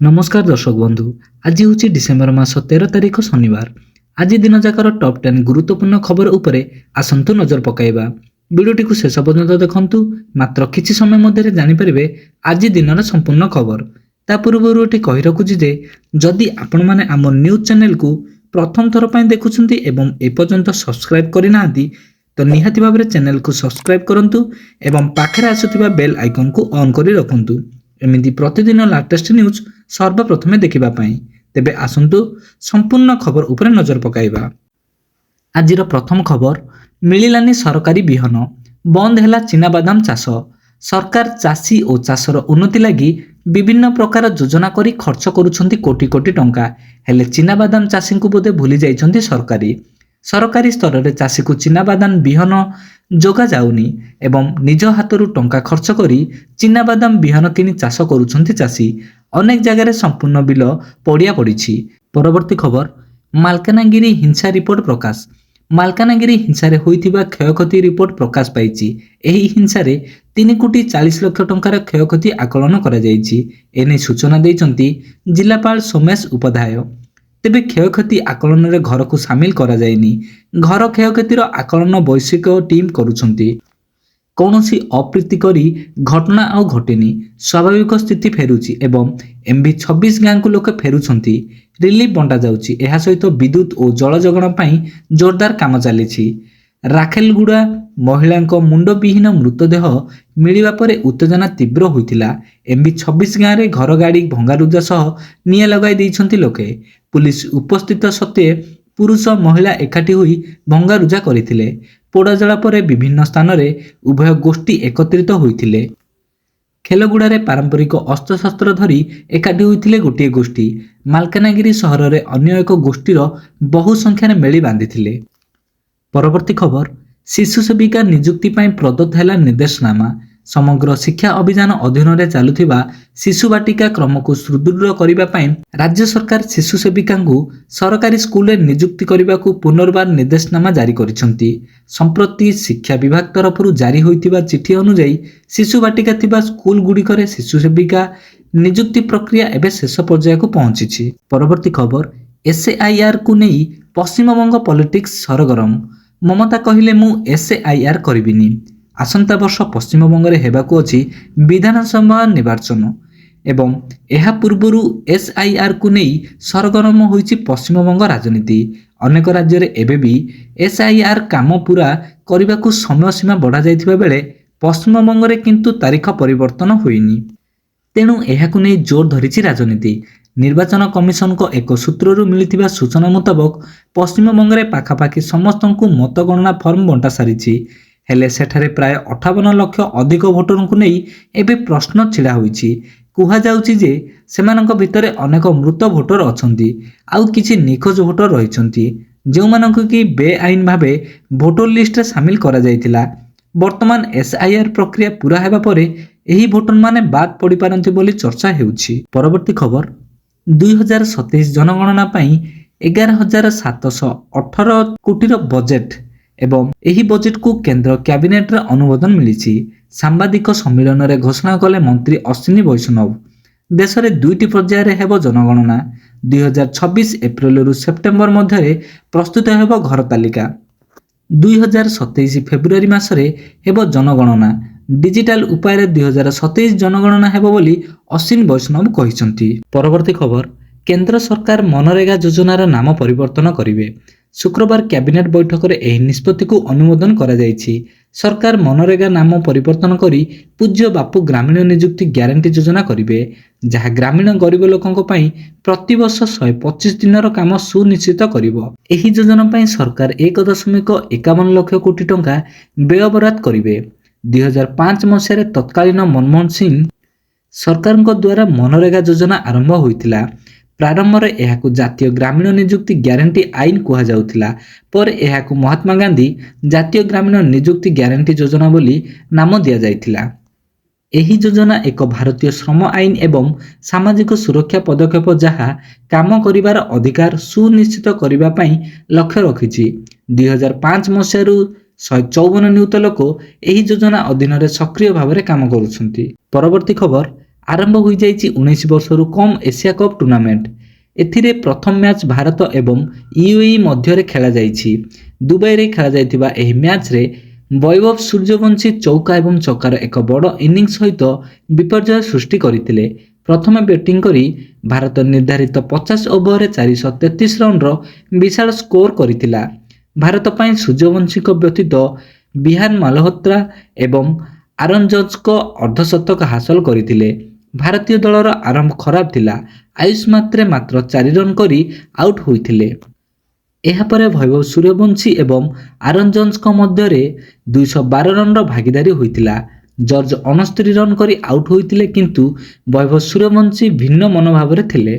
नमस्कार दर्शक बंधु। आज हूँ डिसेम्बर मास 13 तारिख शनिवार। आज दिन जाकर टॉप 10 गुरुत्वपूर्ण खबर उपरे आसंतु नजर पकाइबा। वीडियोटी को शेष पर्यंत देखंतु। मात्र किछि समय मध्य जानिपारे आज दिन संपूर्ण खबर। ता पूर्व कही रखुछि जे जदि आपण माने आम न्यूज चैनल को प्रथम थर पय देखुछंती एवं एपर्यंत सब्सक्राइब करिना तो निहाती भाबरे चैनल को सब्सक्राइब करंतु एवं पाखरे आसुथिबा बेल आइकन को ऑन करी रखंतु। एमिति प्रतिदिन लेटेस्ट न्यूज सर्वप्रथमे देखिबा पई। तेबे आसंतु संपूर्ण खबर उपरे नजर पकाइबा। आजिर प्रथम खबर, मिलिलानी सरकारी बिहन, बंद हैला चिनाबादाम चाष। सरकार चाषी और चाषर उन्नति लगी विभिन्न प्रकार योजना करी खर्च करुछंती कोटी कोटी टंका। हेले चिनाबादाम चाषी को बोधे भूली जाइछंती सरकारी स्तर में चाषी को चिनाबादाम बिहन जोगा जाउनी एवं निज हाथरू टंका खर्च करी चिनाबादाम बिहन किनी चाष करुछंती चाषी। अनेक जगह संपूर्ण बिल पड़िया पड़ी। परवर्ती खबर, मालकानगिरी हिंसा रिपोर्ट प्रकाश। मालकानगिरी हिंसारे होइथिबा क्षयक्षति रिपोर्ट प्रकाश पाइछि। एही हिंसारे 3 कोटी 40 लाख टंकार क्षयक्षति आकलन करा जाइछि। एने सूचना दैछंती जिलापाल सोमेश उपाध्याय। तेबे क्षयक्षति आकलन रे घर को सामिल करा जाइनी। घर क्षयक्षतिर आकलन वैश्विक टीम करुछंती। कौनसी अप्रीतिकरी घटना आउ घटेनी, स्वाभाविक स्थिति फेरुची एवं एमबी 26 गाँ को लोक फेरुछंती। रिलीफ बंटा जाउची। एहा सहित विद्युत और जल जोगाण पई जोरदार काम चलीछि। राखेलगुड़ा महिला मुंडविहीन मृतदेह मिलिबा परे उत्तेजना तीव्र होइतिला। एमबी 26 गाँ रे घर गाड़ी भंगारुजा सह निया लगाई दैछंती लोके। पुलिस उपस्थित सत्वे पुरुष महिला एकाठी होई भंगारुजा करथिले। पोड़ाजला परे विभिन्न स्थान रे उभय गोष्ठी एकत्रित होइथिले। खेलगुड़ारे पारंपरिक अस्त्रशस्त्र धरी एकाठी होइथिले गोटे गोष्ठी। मालकानगिरी सहर रे अन्य एक गोष्ठीर बहु संख्यार मेली बांधिथिले। परवर्ती खबर, शिशु सेविका नियुक्ति पाई प्रदत्त हैला निर्देशनामा। समग्र शिक्षा अभियान अधीन रे चालुथिबा शिशु बाटिका क्रम को सुदृढ़ करिबा पाई राज्य सरकार शिशु सेविका को सरकारी स्कूल रे नियुक्ति करिबा को पुनर्बार निर्देशनामा जारी करिसंती। संप्रति शिक्षा विभाग तरफरु जारी होइतिबा चिठी अनुसार शिशु बाटिका थिबा स्कूल गुड़िकरे शिशु सेविका नियुक्ति प्रक्रिया एबे शेष पर्याय को पहुंची। परवर्ती खबर, एसएआईआर को नहीं पश्चिमबंग पॉलिटिक्स सरगरम। ममता कहिले मु एसएआईआर करिबिनी। आसंता वर्ष पश्चिमबंग रे हेबाकू अछि विधानसभा निर्वाचन एवं एहा पूर्वरु एसआईआर को नहीं सरगरम होइछि पश्चिमबंग राजनीति। अनेक राज्य रे एबे भी एसआईआर काम पूरा करबाकू समय सीमा बढ़ा जाइथिबा बेले पश्चिमबंग रे किंतु तारीख परिवर्तन होइनी। तेणु एहाकू नहीं जोर धरिछि राजनीति। निर्वाचन कमिशन को एक सूत्ररु मिलिथिबा सूचना मुताबक पश्चिमबंग रे पाखापाखि समस्तंकु मतगणना फॉर्म बंटा सारिछि। हेले सेठारे प्राय 58 लाख अधिक भोटर को नहीं एबे प्रश्न छिड़ा होइछि। कुहा जाउछि जे सेमानक भितरे अनेक मृत भोटर अछंती, आउ किछि निखोज भोटर रहिछंती जे मानक कि बेआईन भाबे भोटर लिस्ट रे शामिल करा जाइतिला। वर्तमान एसआईआर प्रक्रिया पूरा हेबा परे एही भोटर माने बाद पड़ी पारंती बोली चर्चा हेउछि। परवर्ती खबर, 2027 जनगणना पई 11,718 कोटीर बजेट एवं एही बजेट को केंद्र कैबिनेट रे अनुमोदन मिलिछि। सांबादिक सम्मेलन रे घोषणा कले मंत्री अश्विनी वैष्णव। देश रे दुईटी पर्याय रे हेबो जनगणना। 2026 एप्रिल रु सेप्टेम्बर मध्य रे प्रस्तुत हेबो घर तालिका। 2027 फेब्रुआरी मास रे हेबो जनगणना। डिजिटल उपाय रे 2027 जनगणना हेबो बोली अश्विनी वैष्णव कहिसंती। परवर्ती खबर, केंद्र सरकार मनरेगा योजनार नाम परिवर्तन करिवे। शुक्रवार कैबिनेट बैठक में एही निष्पत्ति को अनुमोदन करा जायछि। सरकार मनरेगा नाम परिवर्तन करी पूज्य बापू ग्रामीण नियुक्ति ग्यारंटी योजना करिवे, जहाँ ग्रामीण गरीब लोकंक पई प्रति वर्ष 125 दिनर काम सुनिश्चित करिवो। एही योजना पई सरकार 1.51 लाख कोटी टंका व्ययबराद करिवे। 2005 मसीह तत्कालीन मनमोहन सिंह सरकार द्वारा मनरेगा योजना आरंभ होइतिला। प्रारंभ में यह जातीय ग्रामीण नियुक्ति ग्यारंटी आईन कहा जाउतिला, पर यह महात्मा गांधी जातीय ग्रामीण नियुक्ति ग्यारंटी योजना बोली नाम दिया जाइतिला। एही योजना एक भारतीय श्रम आईन एवं सामाजिक सुरक्षा पदक्षेप जहाँ काम करिवार अधिकार सुनिश्चित करिबा पई लक्ष्य रखिछि। 2005 मसीह 154 नियुत लोक एही योजना अधीन रे सक्रिय भाव में काम करुछंती। परवर्ती खबर, ଆରମ୍ଭ ହୋଇଯାଇଛି 19 ବର୍ଷରୁ କମ୍ ଏସିଆ କପ୍ ଟୁର୍ଣ୍ଣାମେଣ୍ଟ। ଏଥିରେ ପ୍ରଥମ ମ୍ୟାଚ୍ ଭାରତ ଏବଂ ୟୁଏଇ ମଧ୍ୟରେ ଖେଳାଯାଇଛି। ଦୁବାଇରେ ଖେଳାଯାଇଥିବା ଏହି ମ୍ୟାଚ୍ରେ ବୈଭବ ସୂର୍ଯ୍ୟବଂଶୀ ଚୌକା ଏବଂ ଛକାର ଏକ ବଡ଼ ଇନିଂସ ସହିତ ବିପର୍ଯ୍ୟୟ ସୃଷ୍ଟି କରିଥିଲେ। ପ୍ରଥମେ ବ୍ୟାଟିଂ କରି ଭାରତ ନିର୍ଦ୍ଧାରିତ 50 ଓଭରରେ 433 ରନ୍ର ବିଶାଳ ସ୍କୋର କରିଥିଲା। ଭାରତ ପାଇଁ ସୂର୍ଯ୍ୟବଂଶୀଙ୍କ ବ୍ୟତୀତ ବିହାନ ମାଲହୋତ୍ରା ଏବଂ ଆରୋନ୍ ଜଜ୍ଙ୍କ ଅର୍ଦ୍ଧଶତକ ହାସଲ କରିଥିଲେ। ଭାରତୀୟ ଦଳର ଆରମ୍ଭ ଖରାପ ଥିଲା। ଆୟୁଷ ମାତ୍ର 4 ରନ୍ କରି ଆଉଟ୍ ହୋଇଥିଲେ। ଏହାପରେ ବୈଭବ ସୂର୍ଯ୍ୟବଂଶୀ ଏବଂ ଆରୋନ୍ ଜଜ୍ଙ୍କ ମଧ୍ୟରେ 212 ରନ୍ର ଭାଗିଦାରୀ ହୋଇଥିଲା। ଜର୍ଜ 69 ରନ୍ କରି ଆଉଟ୍ ହୋଇଥିଲେ, କିନ୍ତୁ ବୈଭବ ସୂର୍ଯ୍ୟବଂଶୀ ଭିନ୍ନ ମନୋଭାବରେ ଥିଲେ।